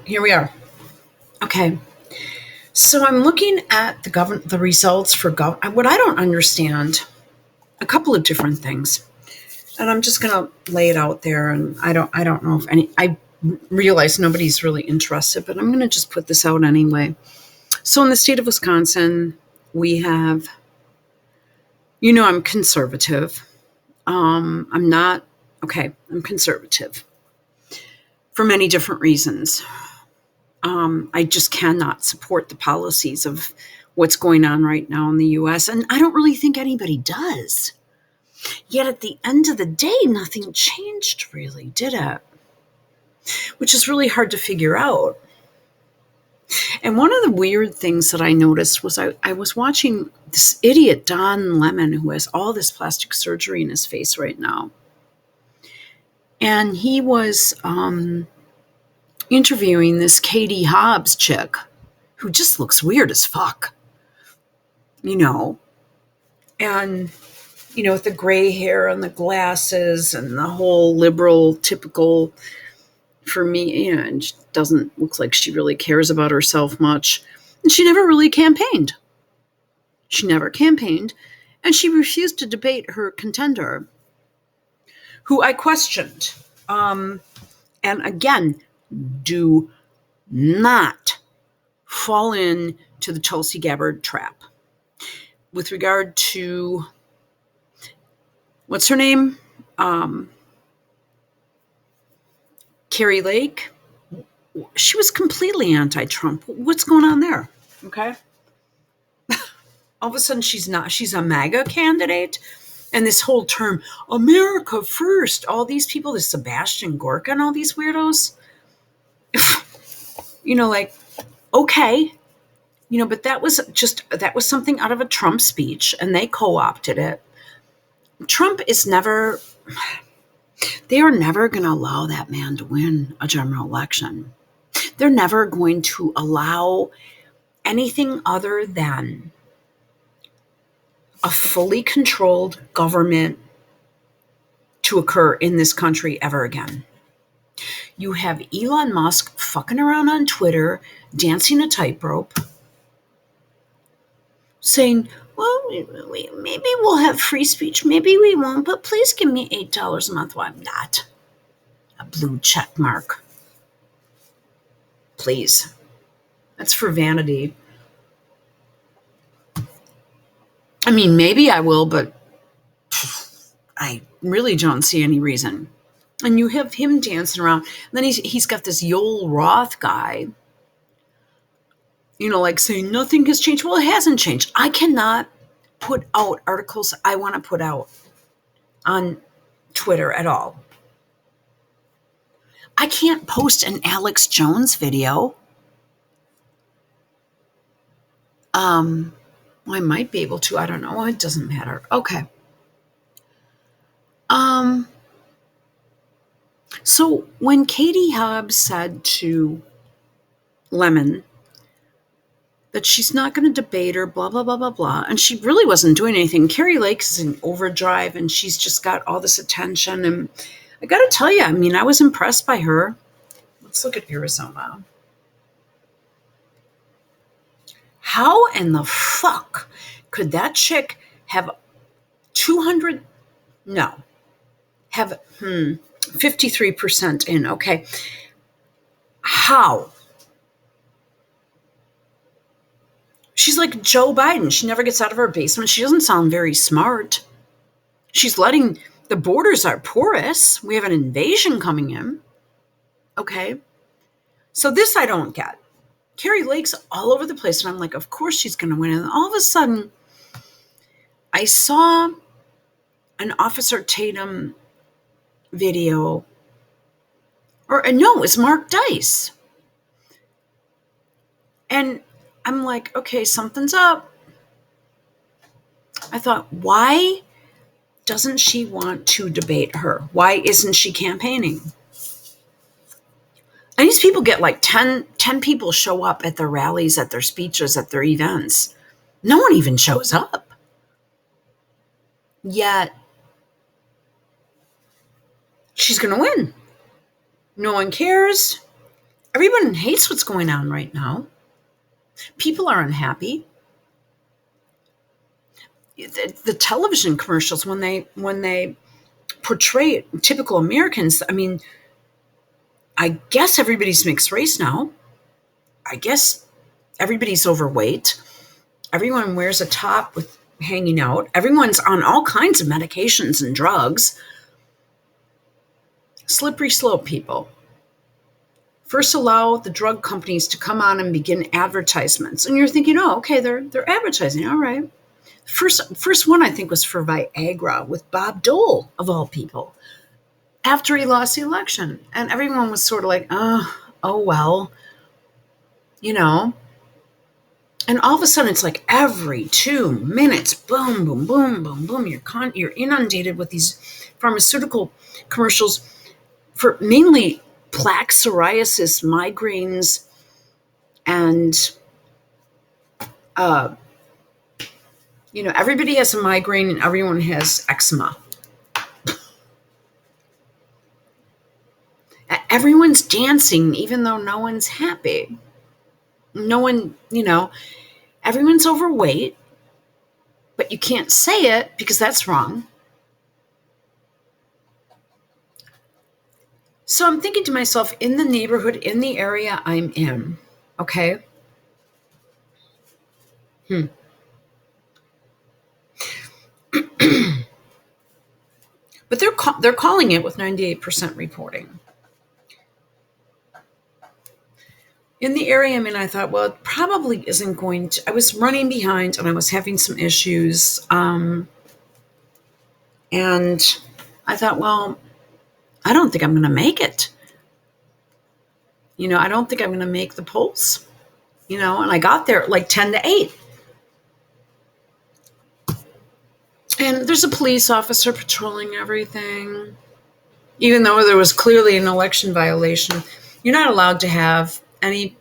Here we are. Okay. So I'm looking at the results for what I don't understand. A couple of different things, and I'm just gonna lay it out there. And I don't know if any. I realize nobody's really interested, but I'm gonna just put this out anyway. So in the state of Wisconsin, we have. I'm conservative. I'm not. Okay, I'm conservative for many different reasons. I just cannot support the policies of what's going on right now in the US. And I don't really think anybody does. Yet at the end of the day, nothing changed really, did it? Which is really hard to figure out. And one of the weird things that I noticed was I was watching this idiot, Don Lemon, who has all this plastic surgery in his face right now. And he was interviewing this Katie Hobbs chick who just looks weird as fuck. And with the gray hair and the glasses and the whole liberal typical for me, and she doesn't look like she really cares about herself much. And she never really campaigned. She never campaigned, and she refused to debate her contender, who I questioned. And again, do not fall in to the Tulsi Gabbard trap. With regard to, what's her name? Carrie Lake. She was completely anti-Trump. What's going on there? Okay. All of a sudden she's not. She's a MAGA candidate. And this whole term, America first, all these people, this Sebastian Gorka and all these weirdos, okay. But that was something out of a Trump speech, and they co-opted it. Trump is never, they are never going to allow that man to win a general election. They're never going to allow anything other than a fully controlled government to occur in this country ever again. You have Elon Musk fucking around on Twitter, dancing a tightrope, saying, well, maybe we'll have free speech, maybe we won't, but please give me $8 a month. Well, I'm not. A blue check mark. Please. That's for vanity. I mean, maybe I will, but I really don't see any reason. And you have him dancing around. And then he's got this Yoel Roth guy, saying nothing has changed. Well, it hasn't changed. I cannot put out articles I want to put out on Twitter at all. I can't post an Alex Jones video. I might be able to. I don't know. It doesn't matter. Okay. So when Katie Hobbs said to Lemon that she's not going to debate her, blah, blah, blah, blah, blah, and she really wasn't doing anything. Carrie Lake is in overdrive, and she's just got all this attention. And I got to tell you, I was impressed by her. Let's look at Arizona. How in the fuck could that chick have 53% in? Okay. How? She's like Joe Biden. She never gets out of her basement. She doesn't sound very smart. She's letting the borders are porous. We have an invasion coming in. Okay. So this I don't get. Carrie Lake's all over the place. And I'm like, of course she's going to win. And all of a sudden, I saw an Officer Tatum video. It's Mark Dice. And I'm like, okay, something's up. I thought, why doesn't she want to debate her? Why isn't she campaigning? And these people get like 10 people show up at their rallies, at their speeches, at their events. No one even shows up. Yet, she's going to win. No one cares. Everyone hates what's going on right now. People are unhappy. The television commercials, when they portray typical Americans, I mean, I guess everybody's mixed race now. I guess everybody's overweight. Everyone wears a top with hanging out. Everyone's on all kinds of medications and drugs. Slippery slope, people. First, allow the drug companies to come on and begin advertisements. And you're thinking, oh, okay, they're advertising. All right. First one, I think, was for Viagra with Bob Dole, of all people, after he lost the election. And everyone was sort of like, oh well, you know. And all of a sudden, it's like every 2 minutes, boom, boom, boom, boom, boom. You're inundated with these pharmaceutical commercials for mainly plaque psoriasis, migraines, and everybody has a migraine and everyone has eczema. Everyone's dancing even though no one's happy. No one, everyone's overweight, but you can't say it because that's wrong. So I'm thinking to myself, in the neighborhood, in the area I'm in, okay? But they're calling it with 98% reporting. In the area I'm in, I thought, well, it probably isn't going to. I was running behind and I was having some issues. And I thought, well, I don't think I'm going to make it. I don't think I'm going to make the polls. And I got there at like 10 to 8. And there's a police officer patrolling everything. Even though there was clearly an election violation, you're not allowed to have any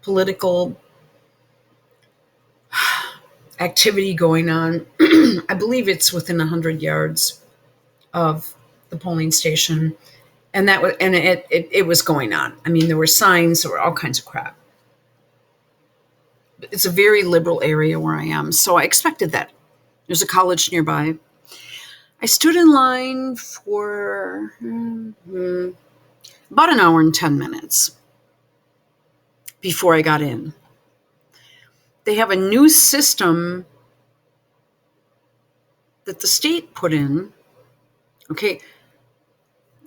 political activity going on. I believe it's within 100 yards of the polling station. And it was going on. I mean, there were signs, there were all kinds of crap. It's a very liberal area where I am, so I expected that. There's a college nearby. I stood in line for about an hour and 10 minutes before I got in. They have a new system that the state put in. Okay,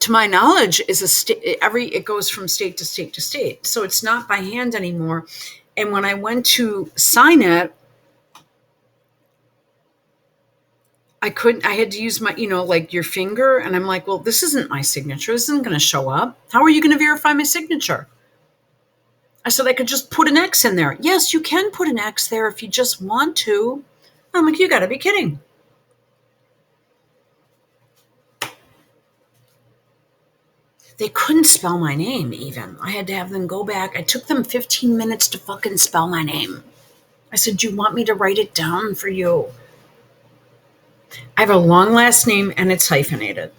to my knowledge, it goes from state to state to state. So it's not by hand anymore. And when I went to sign it, I had to use my, like your finger. And I'm like, well, this isn't my signature. This isn't going to show up. How are you going to verify my signature? I said, I could just put an X in there. Yes, you can put an X there if you just want to. I'm like, you got to be kidding. They couldn't spell my name even. I had to have them go back. I took them 15 minutes to fucking spell my name. I said, do you want me to write it down for you? I have a long last name and it's hyphenated.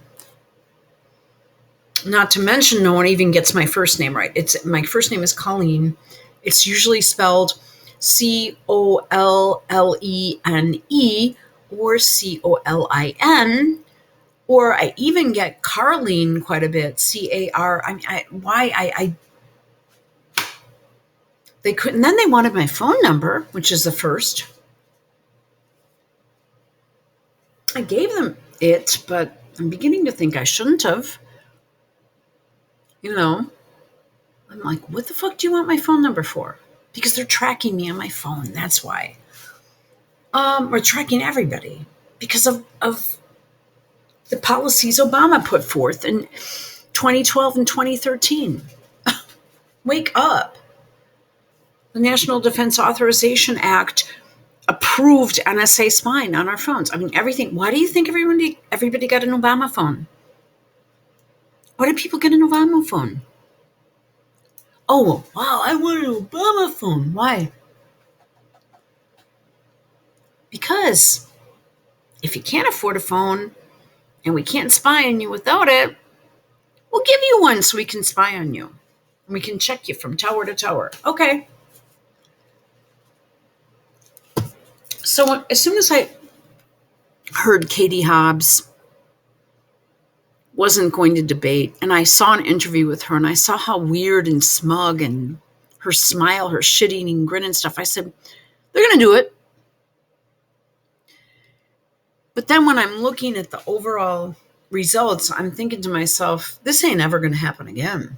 Not to mention, no one even gets my first name right. My first name is Colleen. It's usually spelled Collene or Colin, or I even get Carlene quite a bit. CAR. They couldn't. Then they wanted my phone number, which is the first. I gave them it, but I'm beginning to think I shouldn't have. I'm like, what the fuck do you want my phone number for? Because they're tracking me on my phone. That's why. Or tracking everybody because of the policies Obama put forth in 2012 and 2013. Wake up. The National Defense Authorization Act approved NSA spying on our phones. I mean, everything. Why do you think everybody got an Obama phone? Why did people get an Obama phone? Oh, wow, I want an Obama phone. Why? Because if you can't afford a phone and we can't spy on you without it, we'll give you one so we can spy on you. We can check you from tower to tower. Okay. So as soon as I heard Katie Hobbs wasn't going to debate, and I saw an interview with her, and I saw how weird and smug and her smile, her shit-eating grin and stuff, I said, they're going to do it. But then when I'm looking at the overall results, I'm thinking to myself, this ain't ever going to happen again.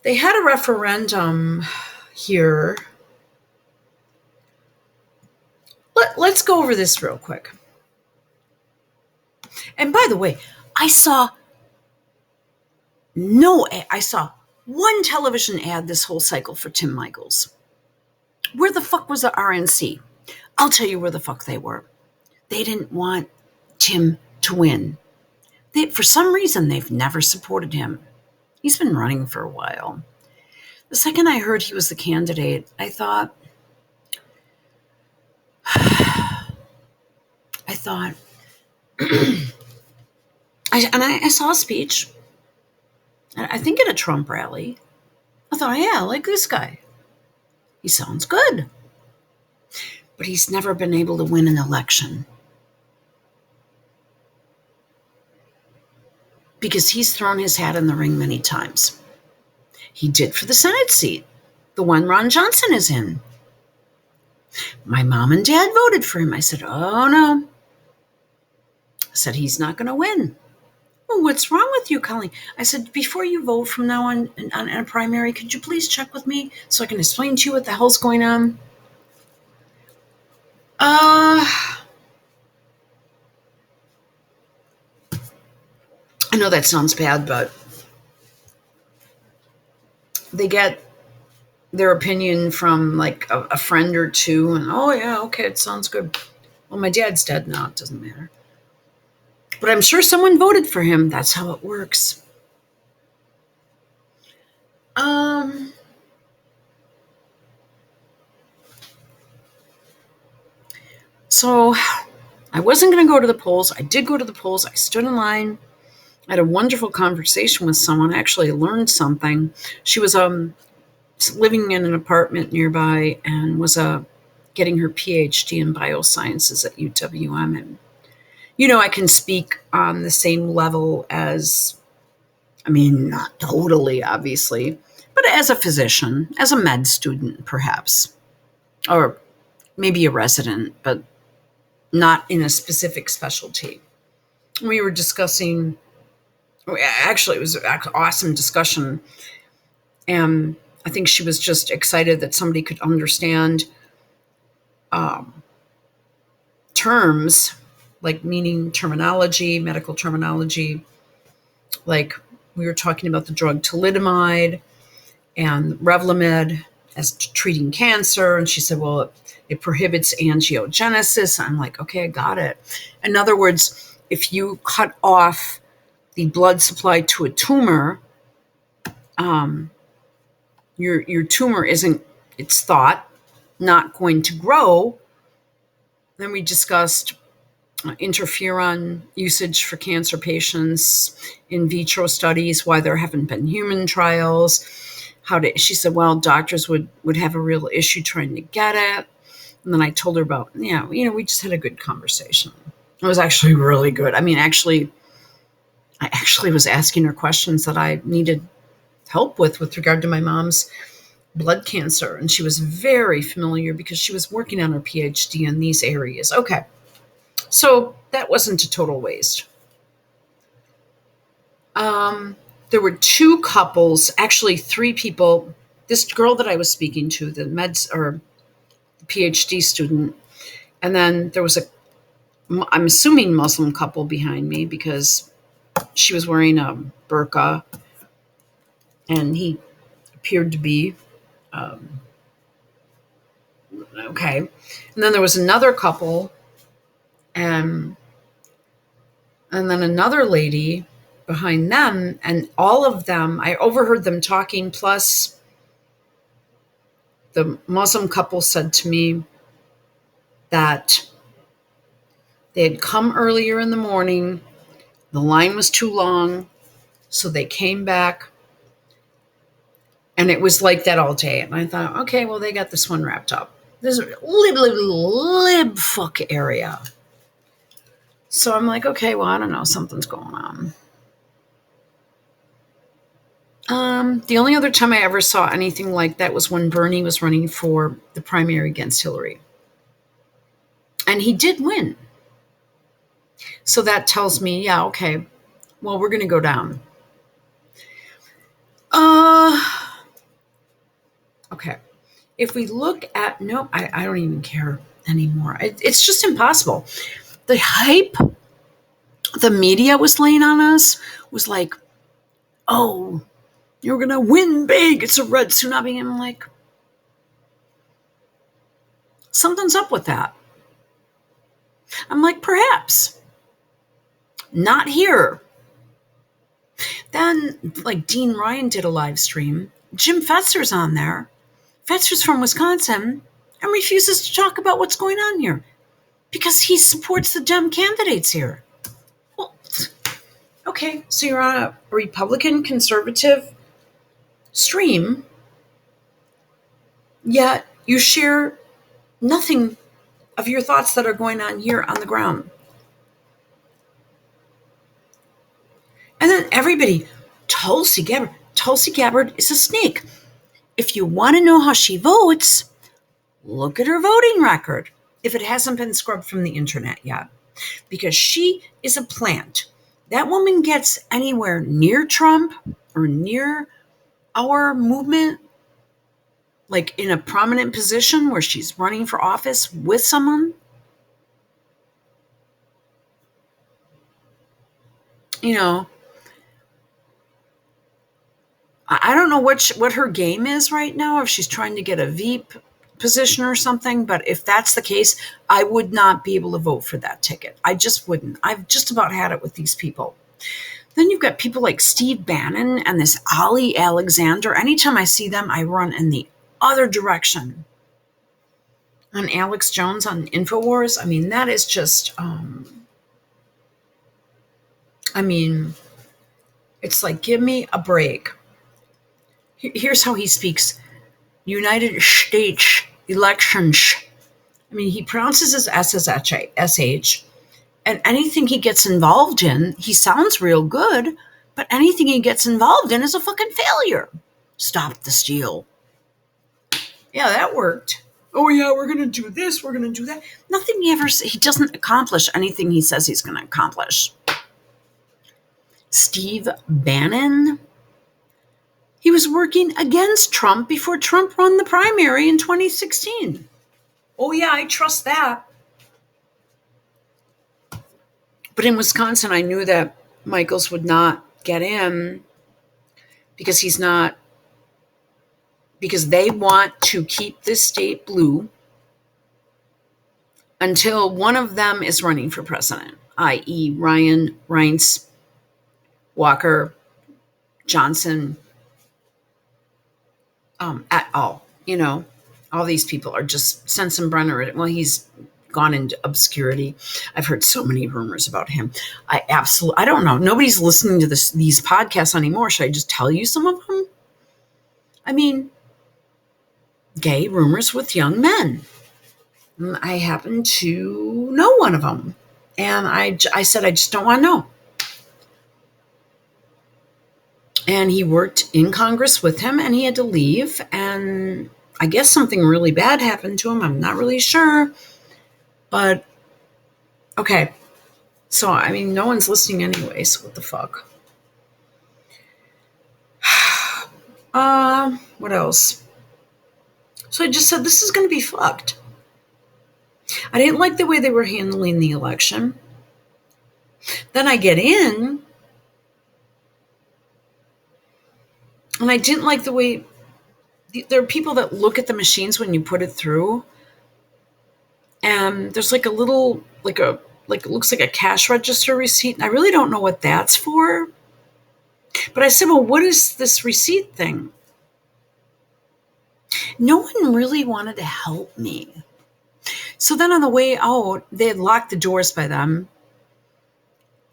They had a referendum here. Let's go over this real quick. And by the way, I saw one television ad this whole cycle for Tim Michaels. Where the fuck was the RNC? I'll tell you where the fuck they were. They didn't want Tim to win. For some reason, they've never supported him. He's been running for a while. The second I heard he was the candidate, I thought, I saw a speech, I think at a Trump rally. I thought, yeah, I like this guy. He sounds good. But he's never been able to win an election. Because he's thrown his hat in the ring many times. He did for the Senate seat, the one Ron Johnson is in. My mom and dad voted for him. I said, oh no. I said, he's not going to win. Well, what's wrong with you, Colleen? I said, before you vote from now on a primary, could you please check with me so I can explain to you what the hell's going on? I know that sounds bad, but they get their opinion from like a friend or two, and oh yeah, okay, it sounds good. Well, my dad's dead now, it doesn't matter. But I'm sure someone voted for him. That's how it works. So I wasn't going to go to the polls. I did go to the polls. I stood in line. I had a wonderful conversation with someone. I actually learned something. She was living in an apartment nearby and was getting her PhD in biosciences at UWM. And, I can speak on the same level as, not totally, obviously, but as a physician, as a med student, perhaps, or maybe a resident, but not in a specific specialty. We were discussing, actually, it was an awesome discussion. And I think she was just excited that somebody could understand terms, like meaning terminology, medical terminology. Like we were talking about the drug thalidomide and Revlimid as treating cancer. And she said, well, it prohibits angiogenesis. I'm like, okay, I got it. In other words, if you cut off the blood supply to a tumor, your tumor isn't, it's thought, not going to grow. Then we discussed interferon usage for cancer patients, in vitro studies, why there haven't been human trials. She said, well, doctors would have a real issue trying to get it. And then I told her about, we just had a good conversation. It was actually really good. I actually was asking her questions that I needed help with regard to my mom's blood cancer. And she was very familiar because she was working on her PhD in these areas. Okay. So that wasn't a total waste. There were two couples, actually three people. This girl that I was speaking to, the PhD student, and then there was I'm assuming Muslim couple behind me because she was wearing a burqa, and he appeared to be okay. And then there was another couple, and then another lady behind them, and all of them, I overheard them talking, plus the Muslim couple said to me that they had come earlier in the morning The line was too long, so they came back. And it was like that all day. And I thought, okay, well, they got this one wrapped up. This lib fuck area. So I'm like, okay, well, I don't know. Something's going on. The only other time I ever saw anything like that was when Bernie was running for the primary against Hillary. And he did win. So that tells me, yeah, okay, well, we're going to go down. Okay. If we look at, nope, I don't even care anymore. It's just impossible. The hype the media was laying on us was like, oh, you're going to win big. It's a red tsunami. And I'm like, something's up with that. I'm like, perhaps. Not here. Then, like, Dean Ryan did a live stream. Jim Fetzer's on there. Fetzer's from Wisconsin and refuses to talk about what's going on here because he supports the Dem candidates here. Well, okay, so you're on a Republican conservative stream, yet you share nothing of your thoughts that are going on here on the ground. And then everybody, Tulsi Gabbard is a snake. If you want to know how she votes, look at her voting record, if it hasn't been scrubbed from the internet yet, because she is a plant. That woman gets anywhere near Trump or near our movement, like in a prominent position where she's running for office with someone, you know, I don't know what her game is right now, if she's trying to get a Veep position or something, but if that's the case, I would not be able to vote for that ticket. I just wouldn't. I've just about had it with these people. Then you've got people like Steve Bannon and this Ali Alexander. Anytime I see them, I run in the other direction. On Alex Jones on InfoWars, I mean, that is just, it's like, give me a break. Here's how he speaks. United States elections. I mean, he pronounces his S as SH, and anything he gets involved in, he sounds real good, but anything he gets involved in is a fucking failure. Stop the steal. Yeah, that worked. Oh yeah, we're going to do this, we're going to do that. Nothing he doesn't accomplish anything he says he's going to accomplish. Steve Bannon, he was working against Trump before Trump won the primary in 2016. Oh yeah, I trust that. But in Wisconsin, I knew that Michaels would not get in because because they want to keep this state blue until one of them is running for president, i.e. Ryan, Reince, Walker, Johnson, et al. All these people are just Sensenbrenner. Well, he's gone into obscurity. I've heard so many rumors about him. I don't know. Nobody's listening to these podcasts anymore. Should I just tell you some of them? I mean, gay rumors with young men. I happen to know one of them. And I said, I just don't want to know. And he worked in Congress with him, and he had to leave. And I guess something really bad happened to him. I'm not really sure. But, okay. So, I mean, no one's listening anyway, so what the fuck? What else? So I just said, this is going to be fucked. I didn't like the way they were handling the election. Then I get in, and I didn't like the way there are people that look at the machines when you put it through, and there's like a little, it looks like a cash register receipt. And I really don't know what that's for. But I said, well, what is this receipt thing? No one really wanted to help me. So then on the way out, they had locked the doors by them.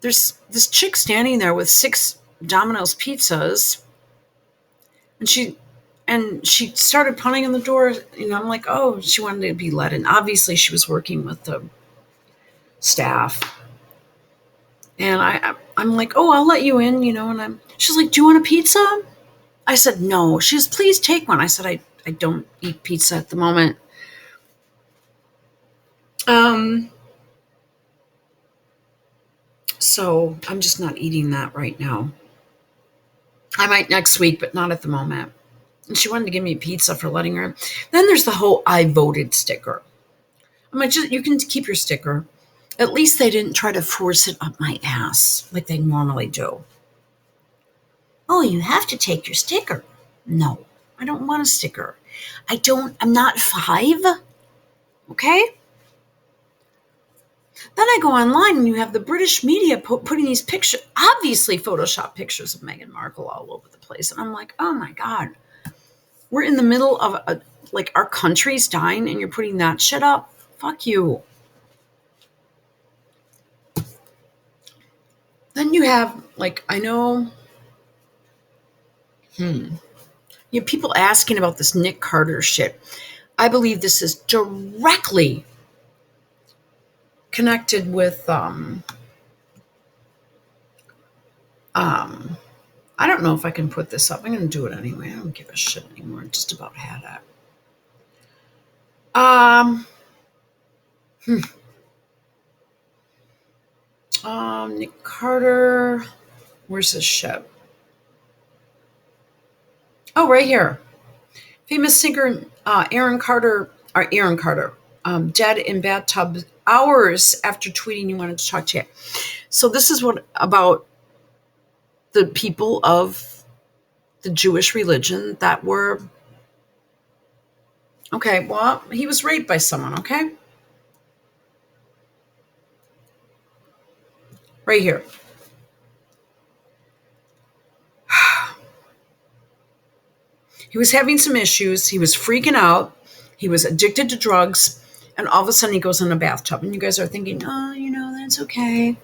there's this chick standing there with 6 Domino's pizzas, and she started pounding on the door. I'm like, oh, she wanted to be let in. Obviously, she was working with the staff, and I'm like, oh, I'll let you in. And she's like, do you want a pizza? I said no. She says, please take one. I said, I don't eat pizza at the moment. So I'm just not eating that right now. I might next week, but not at the moment. And she wanted to give me pizza for letting her. Then there's the whole I voted sticker. I'm like, you can keep your sticker. At least they didn't try to force it up my ass like they normally do. Oh, you have to take your sticker. No, I don't want a sticker. I'm not 5. Okay? Then I go online and you have the British media putting these pictures, obviously Photoshop pictures of Meghan Markle all over the place. And I'm like, oh my God, we're in the middle of our country's dying and you're putting that shit up? Fuck you. Then you have, I know, you have people asking about this Nick Carter shit. I believe this is directly connected with, I don't know if I can put this up. I'm going to do it anyway. I don't give a shit anymore. I just about had it. Nick Carter. Where's this shit? Oh, right here. Famous singer Aaron Carter, dead in bathtub hours after tweeting he wanted to talk to you. So this is what about the people of the Jewish religion that were, okay, well, he was raped by someone, okay? Right here. He was having some issues. He was freaking out. He was addicted to drugs. And all of a sudden he goes in a bathtub. And you guys are thinking, oh, that's okay.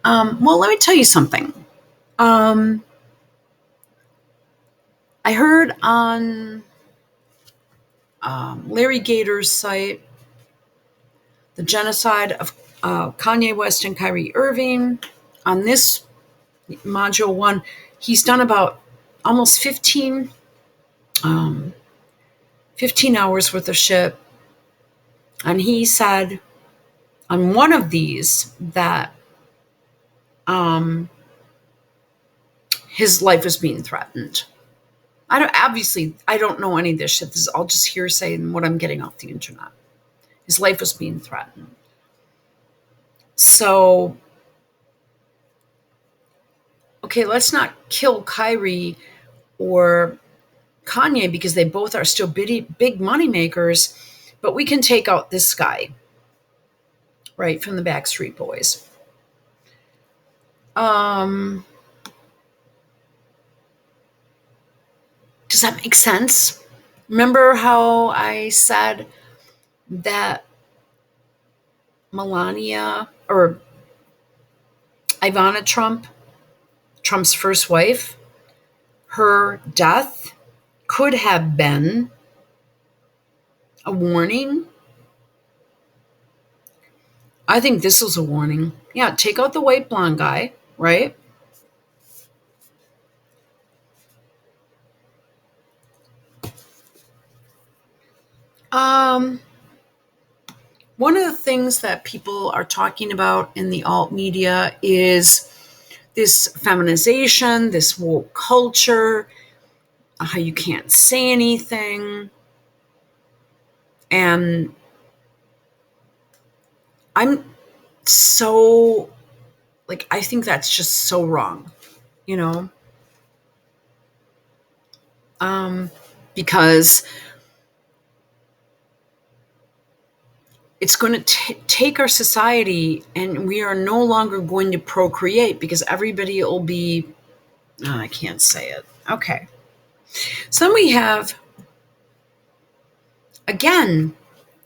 Well, let me tell you something. I heard on Larry Gator's site, the genocide of Kanye West and Kyrie Irving. On this module 1, he's done about almost 15 hours worth of shit. And he said on one of these that his life was being threatened. I don't know any of this shit. This is all just hearsay and what I'm getting off the internet. His life was being threatened. So, okay, let's not kill Kyrie or Kanye because they both are still big money makers, but we can take out this guy, right, from the Backstreet Boys. Does that make sense? Remember how I said that Melania or Ivana Trump, Trump's first wife, her death could have been a warning? I think this was a warning. Yeah, take out the white blonde guy, right? One of the things that people are talking about in the alt media is this feminization, this woke culture, how you can't say anything. And I'm so, I think that's just so wrong, because it's going to take our society and we are no longer going to procreate because everybody will be, I can't say it. Okay. So then we have, again,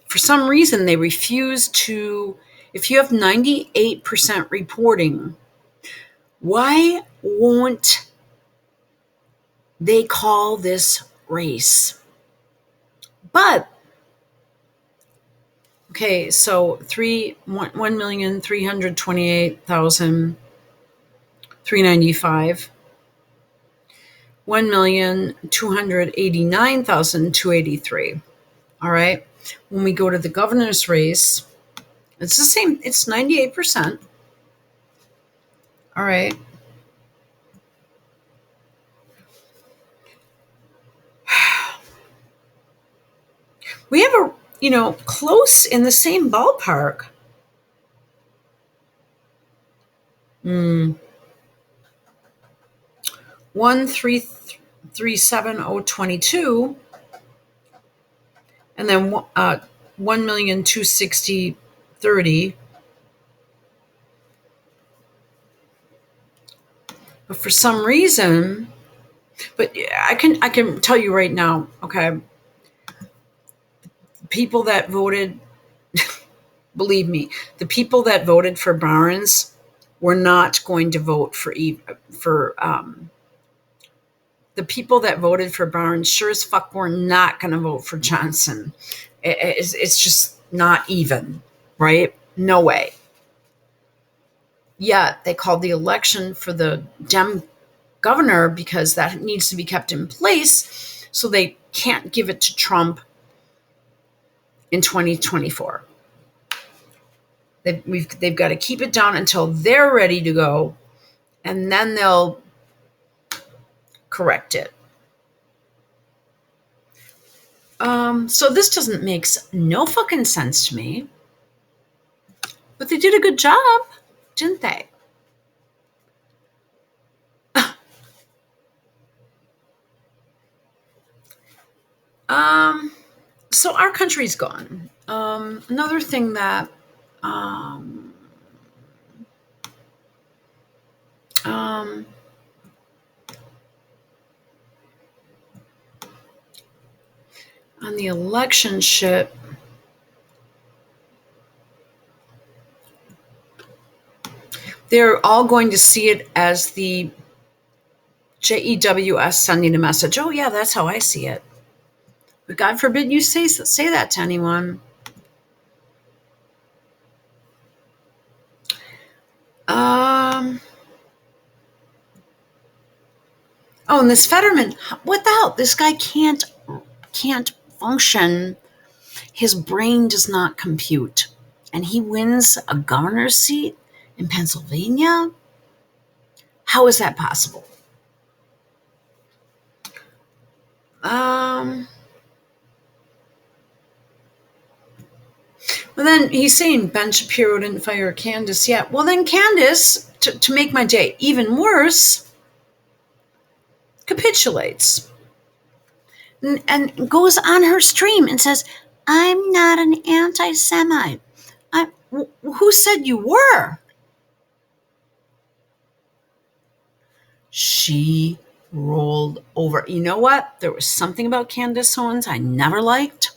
for some reason, they refuse to If you have 98% reporting, why won't they call this race? But okay, so 1,328,395, 1,289,283. All right. When we go to the governor's race, it's the same. It's 98%. All right. We have a, close in the same ballpark. 1,337,022, and then 1,260,030. But for some reason, but I can tell you right now, okay, people that voted, believe me, the people that voted for Barnes were not going to vote for the people that voted for Barnes sure as fuck were not going to vote for Johnson. It's just not even, right? No way. Yet they called the election for the Dem governor because that needs to be kept in place, so they can't give it to Trump in 2024. They've got to keep it down until they're ready to go, and then they'll correct it. So this doesn't make no fucking sense to me. But they did a good job, didn't they? So our country's gone. Another thing that on the election shit, they're all going to see it as the JEWS sending a message. Oh yeah, that's how I see it. But God forbid you say that to anyone. Oh, and this Fetterman, what the hell? This guy can't function. His brain does not compute. And he wins a governor's seat in Pennsylvania? How is that possible? Well, then he's saying Ben Shapiro didn't fire Candace yet. Well, then Candace, to make my day even worse, capitulates and goes on her stream and says, I'm not an anti-Semite. Who said you were? She rolled over. You know what? There was something about Candace Owens I never liked.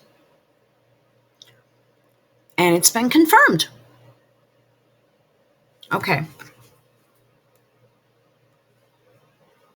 And it's been confirmed. Okay.